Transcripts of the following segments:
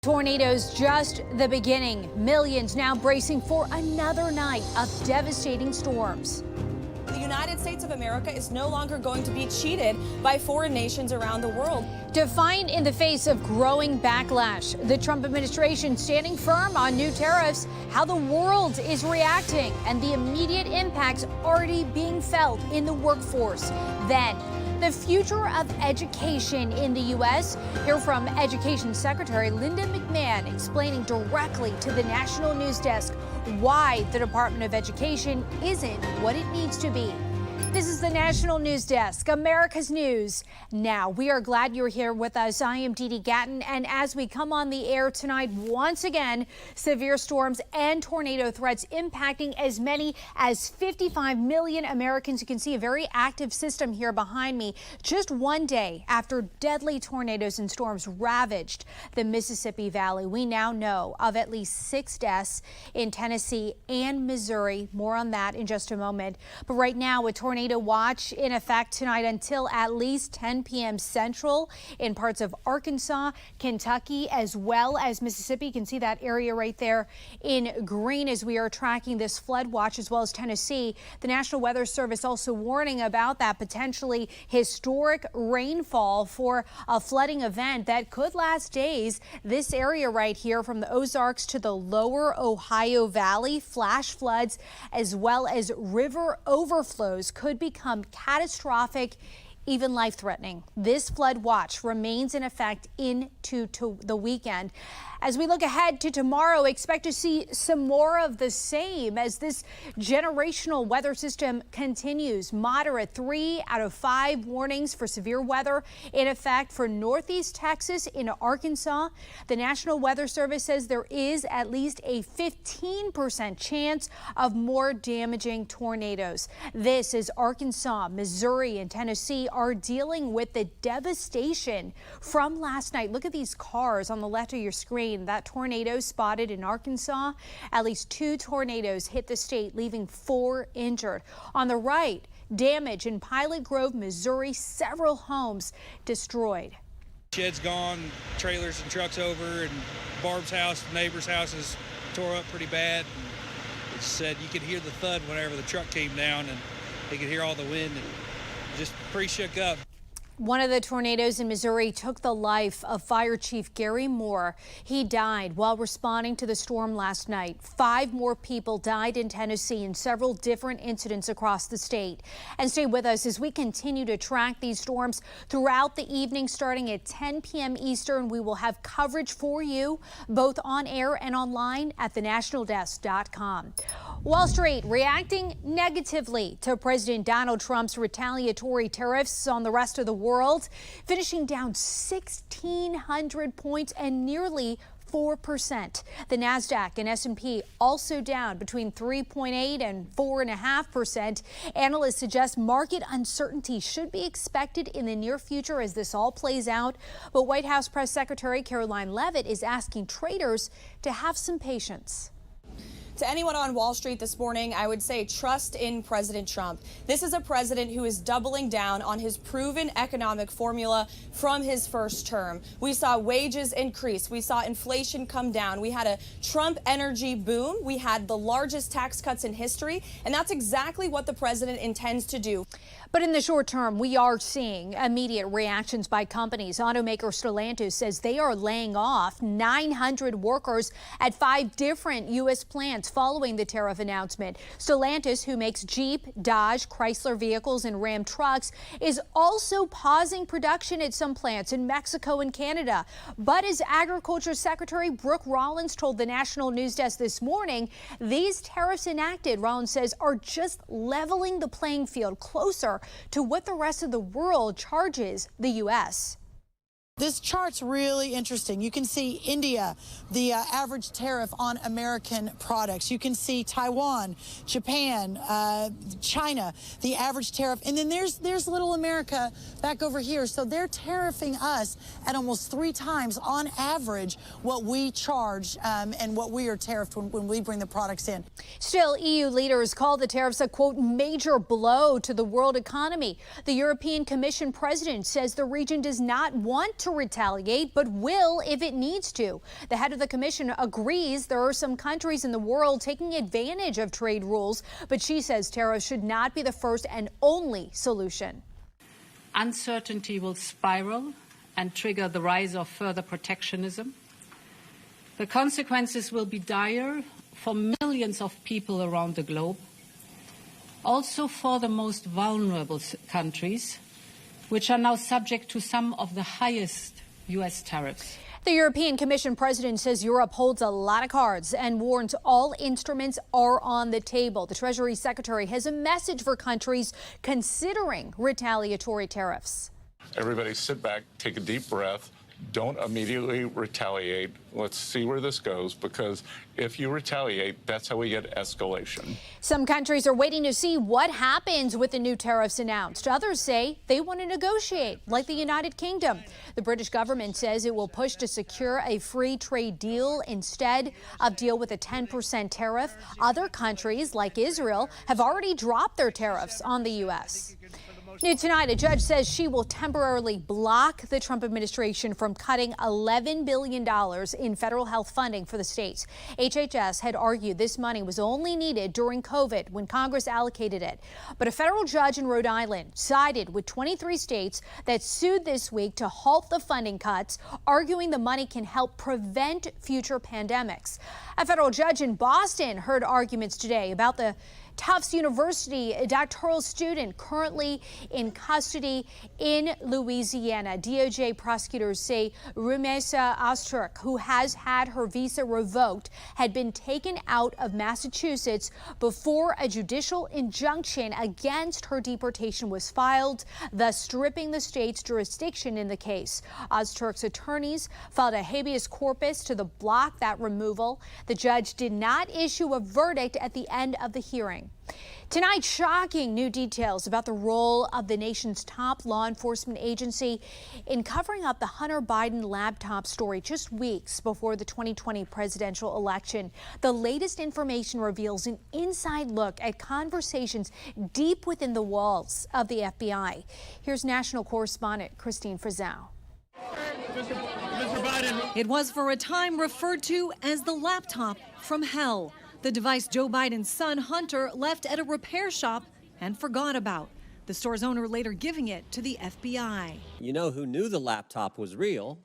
Tornadoes just the beginning. Millions now bracing for another night of devastating storms. The United States of America is no longer going to be cheated by foreign nations around the world. Defiant in the face of growing backlash, the Trump administration standing firm on new tariffs, how the world is reacting, and the immediate impacts already being felt in the workforce. Then, the future of education in the U.S. Hear from Education Secretary Linda McMahon explaining directly to the National News Desk why the Department of Education isn't what it needs to be. This is the National News Desk, America's News. Now, we are glad you're here with us. I am Dee Dee Gatton, and as we come on the air tonight, once again, severe storms and tornado threats impacting as many as 55 million Americans. You can see a very active system here behind me. Just one day after deadly tornadoes and storms ravaged the Mississippi Valley, we now know of at least 6 deaths in Tennessee and Missouri. More on that in just a moment. But right now, a tornado watch in effect tonight until at least 10 p.m. Central in parts of Arkansas, Kentucky, as well as Mississippi. You can see that area right there in green as we are tracking this flood watch, as well as Tennessee. The National Weather Service also warning about that potentially historic rainfall for a flooding event that could last days. This area right here from the Ozarks to the lower Ohio Valley, flash floods as well as river overflows could become catastrophic, even life-threatening. This flood watch remains in effect into the weekend. As we look ahead to tomorrow, expect to see some more of the same as this generational weather system continues. Moderate 3 out of 5 warnings for severe weather in effect for northeast Texas into Arkansas. The National Weather Service says there is at least a 15% chance of more damaging tornadoes. This is Arkansas, Missouri, and Tennessee are dealing with the devastation from last night. Look at these cars on the left of your screen. That tornado spotted in Arkansas. At least 2 tornadoes hit the state, leaving 4 injured. On the right, damage in Pilot Grove, Missouri, several homes destroyed. Sheds gone, trailers and trucks over, and Barb's house, neighbor's houses tore up pretty bad. It said you could hear the thud whenever the truck came down, and they could hear all the wind, and just pretty shook up. One of the tornadoes in Missouri took the life of Fire Chief Gary Moore. He died while responding to the storm last night. 5 more people died in Tennessee in several different incidents across the state. And stay with us as we continue to track these storms throughout the evening. Starting at 10 p.m. Eastern, we will have coverage for you both on air and online at thenationaldesk.com. Wall Street reacting negatively to President Donald Trump's retaliatory tariffs on the rest of the world, finishing down 1,600 points and nearly 4%. The Nasdaq and S&P also down between 3.8 and 4.5%. Analysts suggest market uncertainty should be expected in the near future as this all plays out. But White House Press Secretary Caroline Leavitt is asking traders to have some patience. To anyone on Wall Street this morning, I would say trust in President Trump. This is a president who is doubling down on his proven economic formula from his first term. We saw wages increase. We saw inflation come down. We had a Trump energy boom. We had the largest tax cuts in history. And that's exactly what the president intends to do. But in the short term, we are seeing immediate reactions by companies. Automaker Stellantis says they are laying off 900 workers at 5 different U.S. plants following the tariff announcement. Stellantis, who makes Jeep, Dodge, Chrysler vehicles and Ram trucks, is also pausing production at some plants in Mexico and Canada. But as Agriculture Secretary Brooke Rollins told the National News Desk this morning, these tariffs enacted, Rollins says, are just leveling the playing field closer to what the rest of the world charges the U.S. This chart's really interesting. You can see India, the average tariff on American products. You can see Taiwan, Japan, China, the average tariff. And then there's little America back over here. So they're tariffing us at almost 3 times on average what we charge and what we are tariffed when we bring the products in. Still, EU leaders call the tariffs a, quote, major blow to the world economy. The European Commission president says the region does not want to retaliate, but will if it needs to. The head of the commission agrees there are some countries in the world taking advantage of trade rules, but she says tariffs should not be the first and only solution. Uncertainty will spiral and trigger the rise of further protectionism. The consequences will be dire for millions of people around the globe, also for the most vulnerable countries, which are now subject to some of the highest U.S. tariffs. The European Commission president says Europe holds a lot of cards and warns all instruments are on the table. The Treasury Secretary has a message for countries considering retaliatory tariffs. Everybody sit back, take a deep breath. Don't immediately retaliate. Let's see where this goes, because if you retaliate, that's how we get escalation. Some countries are waiting to see what happens with the new tariffs announced. Others say they want to negotiate, like the United Kingdom. The British government says it will push to secure a free trade deal instead of deal with a 10% tariff. Other countries, like Israel, have already dropped their tariffs on the U.S. New tonight, a judge says she will temporarily block the Trump administration from cutting $11 billion in federal health funding for the states. HHS had argued this money was only needed during COVID when Congress allocated it. But a federal judge in Rhode Island sided with 23 states that sued this week to halt the funding cuts, arguing the money can help prevent future pandemics. A federal judge in Boston heard arguments today about the Tufts University doctoral student currently in custody in Louisiana. DOJ prosecutors say Rumesa Osterk, who has had her visa revoked, had been taken out of Massachusetts before a judicial injunction against her deportation was filed, thus stripping the state's jurisdiction in the case. Osterk's attorneys filed a habeas corpus to block that removal. The judge did not issue a verdict at the end of the hearing. Tonight, shocking new details about the role of the nation's top law enforcement agency in covering up the Hunter Biden laptop story just weeks before the 2020 presidential election. The latest information reveals an inside look at conversations deep within the walls of the FBI. Here's national correspondent Christine Frizzell. It was for a time referred to as the laptop from hell. The device Joe Biden's son, Hunter, left at a repair shop and forgot about. The store's owner later giving it to the FBI. You know who knew the laptop was real?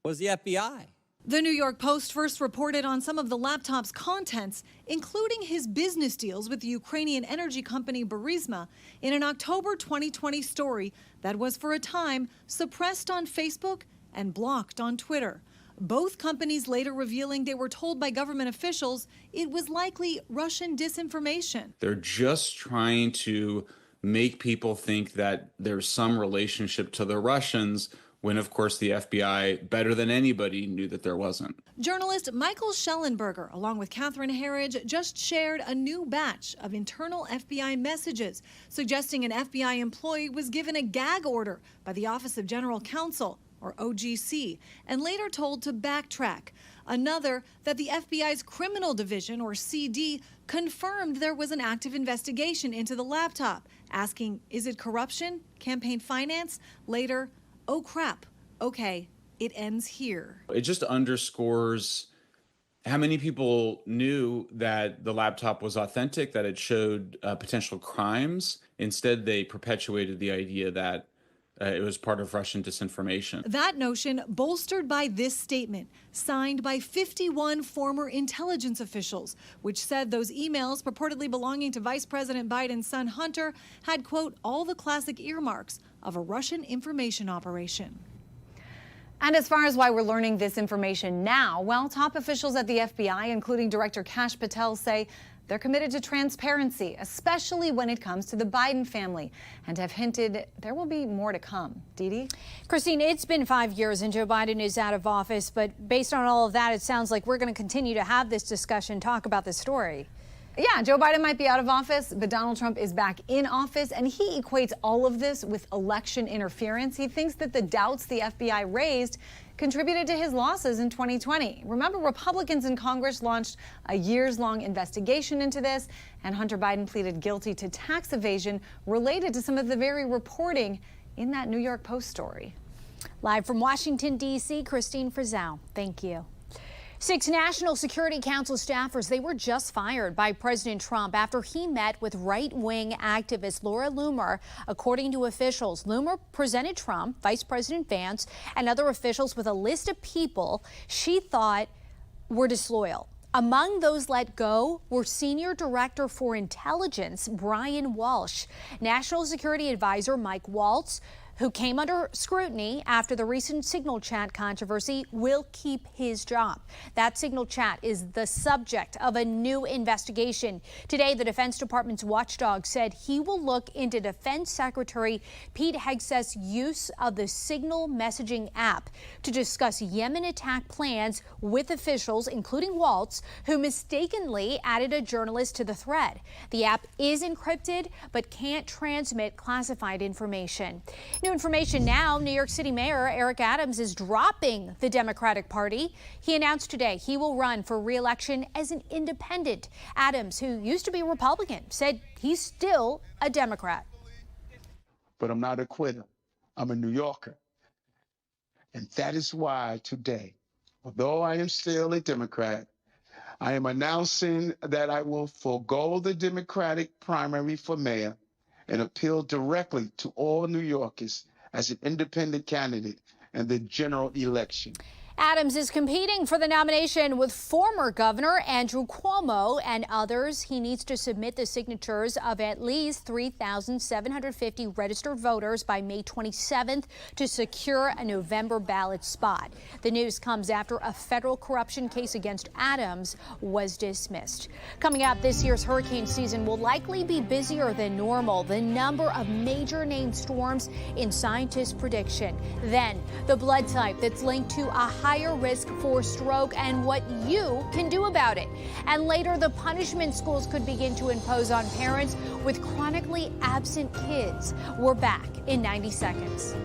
Was the FBI. The New York Post first reported on some of the laptop's contents, including his business deals with the Ukrainian energy company Burisma, in an October 2020 story that was for a time suppressed on Facebook and blocked on Twitter. Both companies later revealing they were told by government officials it was likely Russian disinformation. They're just trying to make people think that there's some relationship to the Russians, when, of course, the FBI, better than anybody, knew that there wasn't. Journalist Michael Schellenberger, along with Catherine Herridge, just shared a new batch of internal FBI messages suggesting an FBI employee was given a gag order by the Office of General Counsel, or OGC, and later told to backtrack. Another, that the FBI's Criminal Division, or CD, confirmed there was an active investigation into the laptop, asking, is it corruption, campaign finance? Later, oh crap, okay, it ends here. It just underscores how many people knew that the laptop was authentic, that it showed potential crimes. Instead, they perpetuated the idea that it was part of Russian disinformation. That notion bolstered by this statement, signed by 51 former intelligence officials, which said those emails purportedly belonging to Vice President Biden's son Hunter had, quote, all the classic earmarks of a Russian information operation. And as far as why we're learning this information now, well, top officials at the FBI, including Director Kash Patel, say they're committed to transparency, especially when it comes to the Biden family, and have hinted there will be more to come. Didi? Christine, it's been 5 years and Joe Biden is out of office, but based on all of that, it sounds like we're going to continue to have this discussion, talk about this story. Yeah, Joe Biden might be out of office, but Donald Trump is back in office, and he equates all of this with election interference. He thinks that the doubts the FBI raised contributed to his losses in 2020. Remember, Republicans in Congress launched a years-long investigation into this, and Hunter Biden pleaded guilty to tax evasion related to some of the very reporting in that New York Post story. Live from Washington, D.C., Christine Frizzell. Thank you. 6 National Security Council staffers, they were just fired by President Trump after he met with right-wing activist Laura Loomer. According to officials, Loomer presented Trump, Vice President Vance, and other officials with a list of people she thought were disloyal. Among those let go were Senior Director for Intelligence Brian Walsh, National Security Advisor Mike Waltz, who came under scrutiny after the recent Signal chat controversy, will keep his job. That Signal chat is the subject of a new investigation. Today, the Defense Department's watchdog said he will look into Defense Secretary Pete Hegseth's use of the Signal messaging app to discuss Yemen attack plans with officials, including Waltz, who mistakenly added a journalist to the thread. The app is encrypted but can't transmit classified information. New information now. New York City Mayor Eric Adams is dropping the Democratic Party. He announced today he will run for re-election as an independent. Adams, who used to be a Republican, said he's still a Democrat. But I'm not a quitter. I'm a New Yorker. And that is why today, although I am still a Democrat, I am announcing that I will forego the Democratic primary for mayor and appeal directly to all New Yorkers as an independent candidate in the general election. Adams is competing for the nomination with former Governor Andrew Cuomo and others. He needs to submit the signatures of at least 3,750 registered voters by May 27th to secure a November ballot spot. The news comes after a federal corruption case against Adams was dismissed. Coming up, this year's hurricane season will likely be busier than normal. The number of major named storms in scientists' prediction. Then, the blood type that's linked to a higher risk for stroke and what you can do about it. And later, the punishment schools could begin to impose on parents with chronically absent kids. We're back in 90 seconds.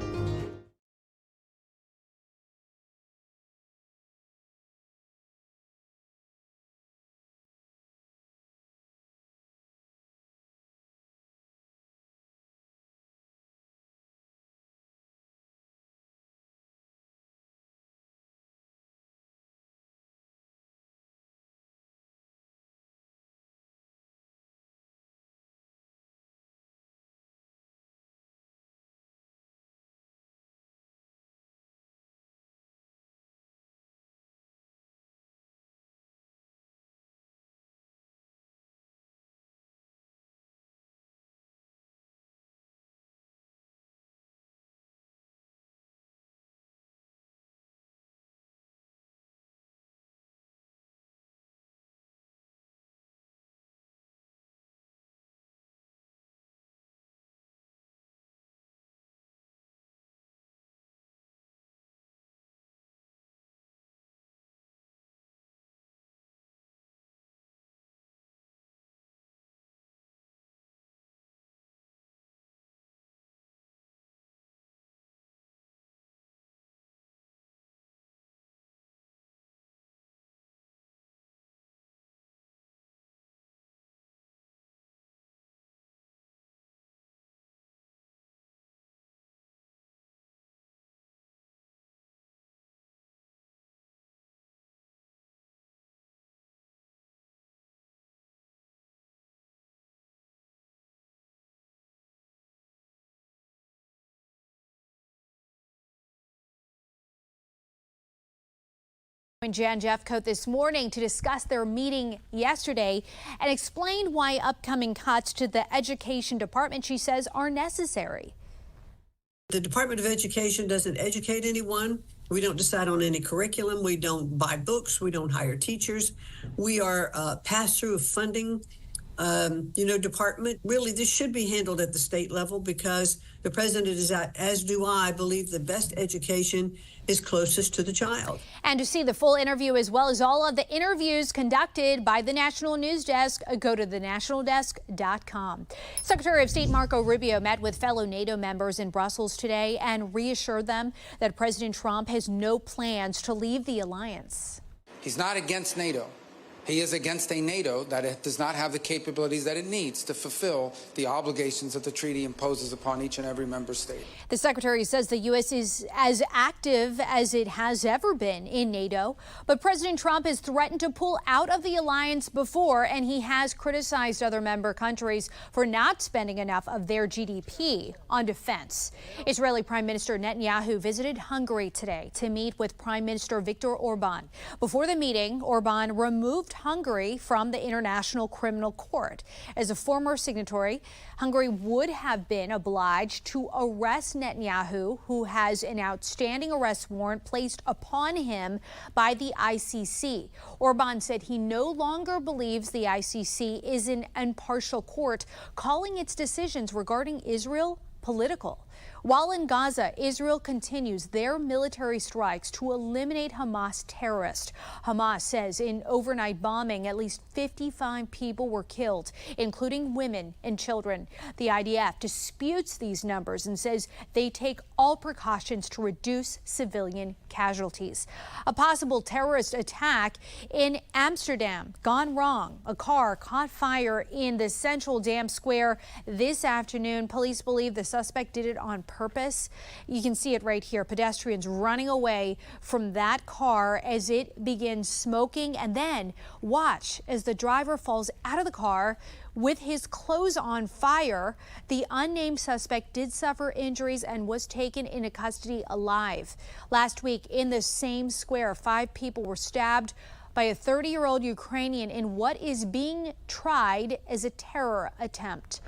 Jan Jeffcoat this morning to discuss their meeting yesterday and explain why upcoming cuts to the education department, she says, are necessary. The Department of Education doesn't educate anyone. We don't decide on any curriculum. We don't buy books. We don't hire teachers. We are a pass-through of funding department. Really, this should be handled at the state level because the president is, as do I, believe the best education is closest to the child. And to see the full interview as well as all of the interviews conducted by the National News Desk, go to thenationaldesk.com. Secretary of State Marco Rubio met with fellow NATO members in Brussels today and reassured them that President Trump has no plans to leave the alliance. He's not against NATO. He is against a NATO that does not have the capabilities that it needs to fulfill the obligations that the treaty imposes upon each and every member state. The secretary says the U.S. is as active as it has ever been in NATO, but President Trump has threatened to pull out of the alliance before, and he has criticized other member countries for not spending enough of their GDP on defense. Israeli Prime Minister Netanyahu visited Hungary today to meet with Prime Minister Viktor Orban. Before the meeting, Orban removed Hungary from the International Criminal Court. As a former signatory, Hungary would have been obliged to arrest Netanyahu, who has an outstanding arrest warrant placed upon him by the ICC. Orban said he no longer believes the ICC is an impartial court, calling its decisions regarding Israel political. While in Gaza, Israel continues their military strikes to eliminate Hamas terrorists. Hamas says in overnight bombing, at least 55 people were killed, including women and children. The IDF disputes these numbers and says they take all precautions to reduce civilian casualties. A possible terrorist attack in Amsterdam gone wrong. A car caught fire in the central Dam Square this afternoon. Police believe the suspect did it on purpose. You can see it right here. Pedestrians running away from that car as it begins smoking, and then watch as the driver falls out of the car with his clothes on fire. The unnamed suspect did suffer injuries and was taken into custody alive. Last week in the same square, 5 people were stabbed by a 30-year-old Ukrainian in what is being tried as a terror attempt.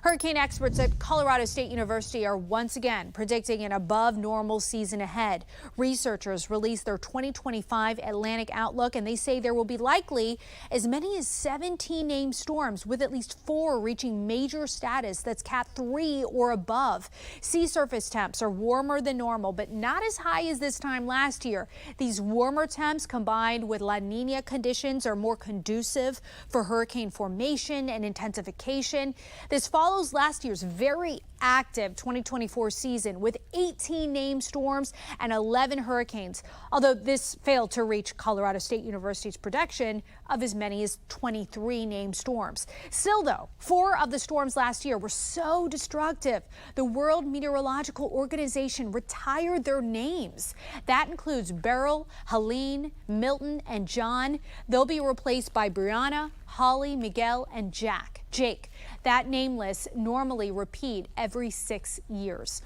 Hurricane experts at Colorado State University are once again predicting an above normal season ahead. Researchers released their 2025 Atlantic Outlook, and they say there will be likely as many as 17 named storms, with at least 4 reaching major status that's Cat 3 or above. Sea surface temps are warmer than normal, but not as high as this time last year. These warmer temps combined with La Nina conditions are more conducive for hurricane formation and intensification. This follows last year's very active 2024 season with 18 named storms and 11 hurricanes, although this failed to reach Colorado State University's projection of as many as 23 named storms. Still, though, 4 of the storms last year were so destructive, the World Meteorological Organization retired their names. That includes Beryl, Helene, Milton, and John. They'll be replaced by Brianna, Holly, Miguel, and Jake. That name list normally repeat every 6 years.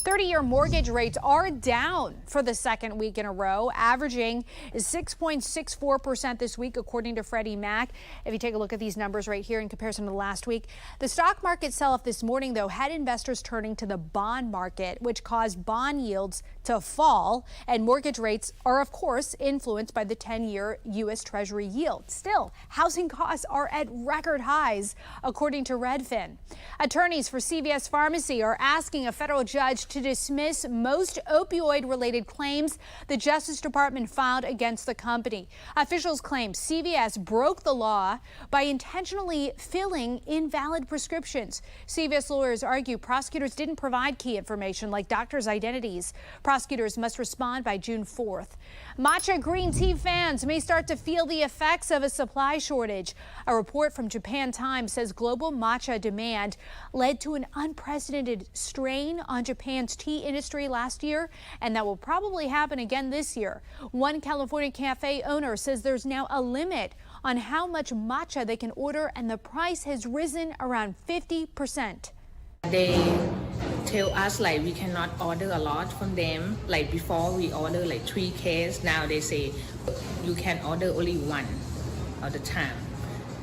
30-year mortgage rates are down for the second week in a row, averaging 6.64% this week, according to Freddie Mac. If you take a look at these numbers right here in comparison to last week, the stock market sell-off this morning, though, had investors turning to the bond market, which caused bond yields to fall. And mortgage rates are, of course, influenced by the 10-year U.S. Treasury yield. Still, housing costs are at record highs, according to Redfin. Attorneys for CVS Pharmacy are asking a federal judge to dismiss most opioid-related claims the Justice Department filed against the company. Officials claim CVS broke the law by intentionally filling invalid prescriptions. CVS lawyers argue prosecutors didn't provide key information like doctors' identities. Prosecutors must respond by June 4th. Matcha green tea fans may start to feel the effects of a supply shortage. A report from Japan Times says global matcha demand led to an unprecedented strain on Japan's tea industry last year, and that will probably happen again this year. One California cafe owner says there's now a limit on how much matcha they can order, and the price has risen around 50%. They tell us like we cannot order a lot from them. Like before we order like 3 cases. Now they say you can order only 1 at a time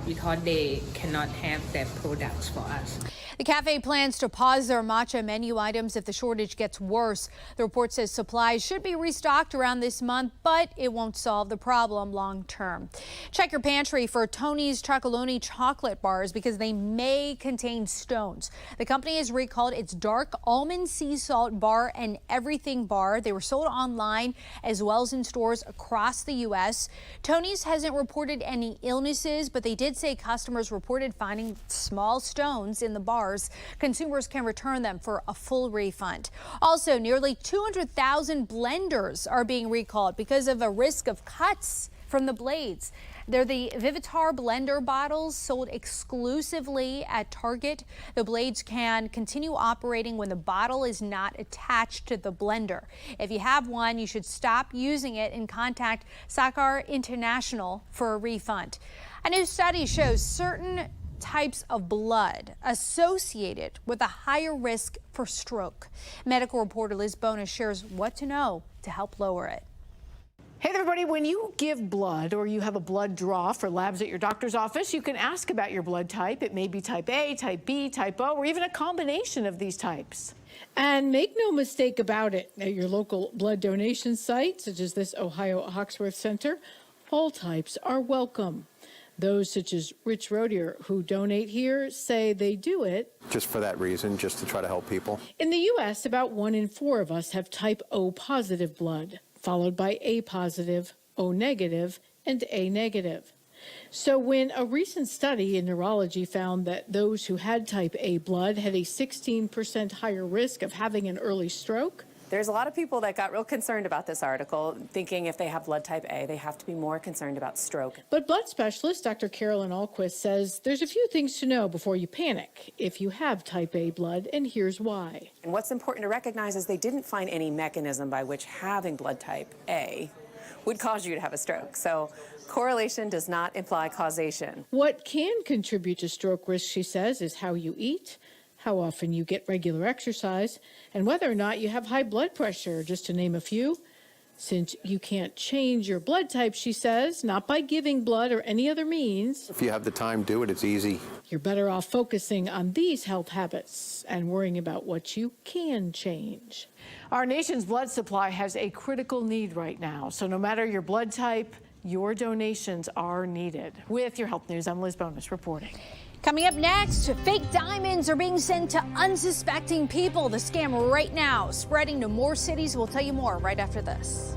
because they cannot have their products for us. The cafe plans to pause their matcha menu items if the shortage gets worse. The report says supplies should be restocked around this month, but it won't solve the problem long term. Check your pantry for Tony's Chocolonely chocolate bars because they may contain stones. The company has recalled its dark almond sea salt bar and everything bar. They were sold online as well as in stores across the U.S. Tony's hasn't reported any illnesses, but they did say customers reported finding small stones in the bar. Consumers can return them for a full refund. Also, nearly 200,000 blenders are being recalled because of a risk of cuts from the blades. They're the Vivitar blender bottles sold exclusively at Target. The blades can continue operating when the bottle is not attached to the blender. If you have one, you should stop using it and contact Sinclair International for a refund. A new study shows certain types of blood associated with a higher risk for stroke. Medical reporter Liz Bonus shares what to know to help lower it. Hey there, everybody. When you give blood or you have a blood draw for labs at your doctor's office, you can ask about your blood type. It may be type A, type B, type O, or even a combination of these types. And make no mistake about it, at your local blood donation site, such as this Ohio Hawksworth Center, all types are welcome. Those such as Rich Rodier, who donate here, say they do it just for that reason, just to try to help people. In the U.S., about 1 in 4 of us have type O positive blood, followed by A positive, O negative, and A negative. So when a recent study in neurology found that those who had type A blood had a 16% higher risk of having an early stroke, there's a lot of people that got real concerned about this article, thinking if they have blood type A, they have to be more concerned about stroke. But blood specialist Dr. Carolyn Alquist says there's a few things to know before you panic if you have type A blood, and here's why. And what's important to recognize is they didn't find any mechanism by which having blood type A would cause you to have a stroke. So correlation does not imply causation. What can contribute to stroke risk, she says, is how you eat, how often you get regular exercise, and whether or not you have high blood pressure, just to name a few. Since you can't change your blood type, she says, not by giving blood or any other means. If you have the time, do it. It's easy. You're better off focusing on these health habits and worrying about what you can change. Our nation's blood supply has a critical need right now. So no matter your blood type, your donations are needed. With your health news, I'm Liz Bonus reporting. Coming up next, fake diamonds are being sent to unsuspecting people. The scam right now spreading to more cities. We'll tell you more right after this.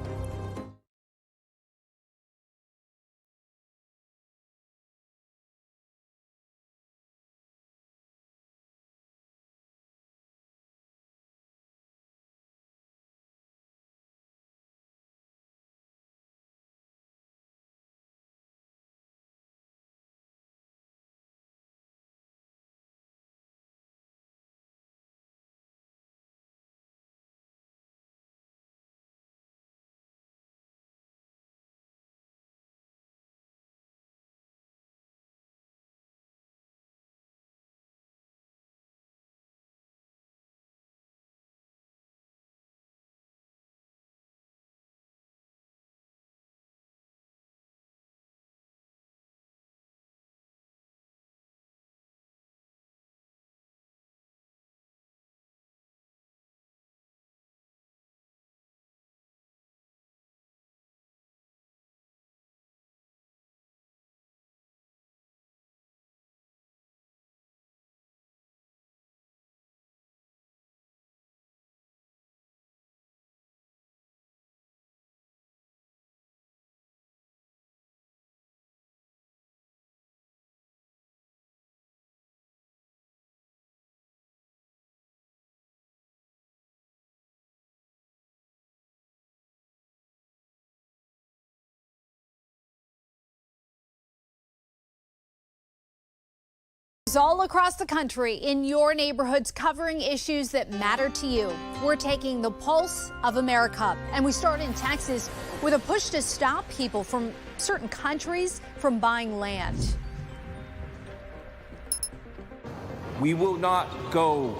All across the country, in your neighborhoods, covering issues that matter to you. We're taking the pulse of America, and we start in Texas with a push to stop people from certain countries from buying land. We will not go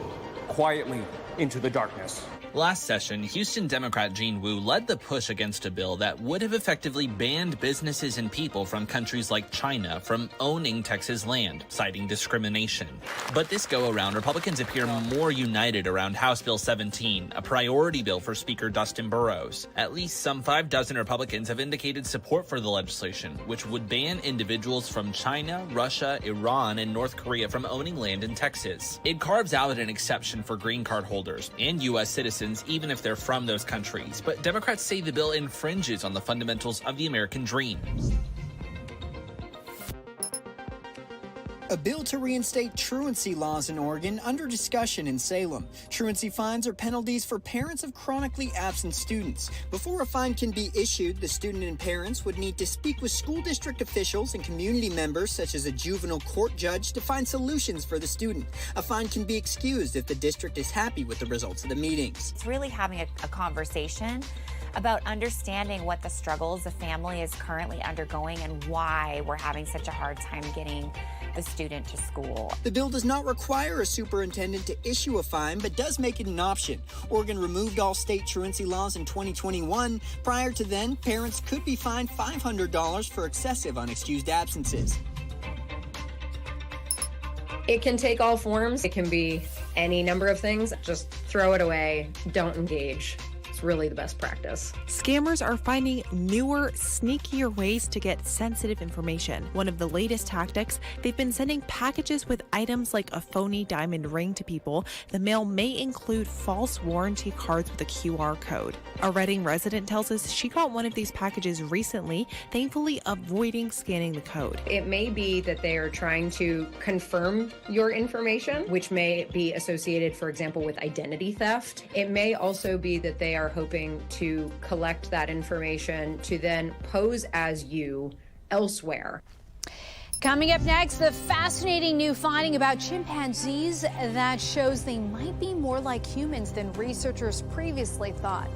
quietly into the darkness. Last session, Houston Democrat Gene Wu led the push against a bill that would have effectively banned businesses and people from countries like China from owning Texas land, citing discrimination. But this go-around, Republicans appear more united around House Bill 17, a priority bill for Speaker Dustin Burrows. At least some 6 Republicans have indicated support for the legislation, which would ban individuals from China, Russia, Iran, and North Korea from owning land in Texas. It carves out an exception for green card holders and U.S. citizens, even if they're from those countries. But Democrats say the bill infringes on the fundamentals of the American dream. A bill to reinstate truancy laws in Oregon under discussion in Salem. Truancy fines are penalties for parents of chronically absent students. Before a fine can be issued, the student and parents would need to speak with school district officials and community members, such as a juvenile court judge, to find solutions for the student. A fine can be excused if the district is happy with the results of the meetings. It's really having a conversation about understanding what the struggles the family is currently undergoing and why we're having such a hard time getting the student to school. The bill does not require a superintendent to issue a fine, but does make it an option. Oregon removed all state truancy laws in 2021. Prior to then, parents could be fined $500 for excessive unexcused absences. It can take all forms. It can be any number of things. Just throw it away. Don't engage. Really the best practice. Scammers are finding newer, sneakier ways to get sensitive information. One of the latest tactics, they've been sending packages with items like a phony diamond ring to people. The mail may include false warranty cards with a QR code. A Reading resident tells us she got one of these packages recently, thankfully avoiding scanning the code. It may be that they are trying to confirm your information, which may be associated, for example, with identity theft. It may also be that they are hoping to collect that information to then pose as you elsewhere. Coming up next, the fascinating new finding about chimpanzees that shows they might be more like humans than researchers previously thought.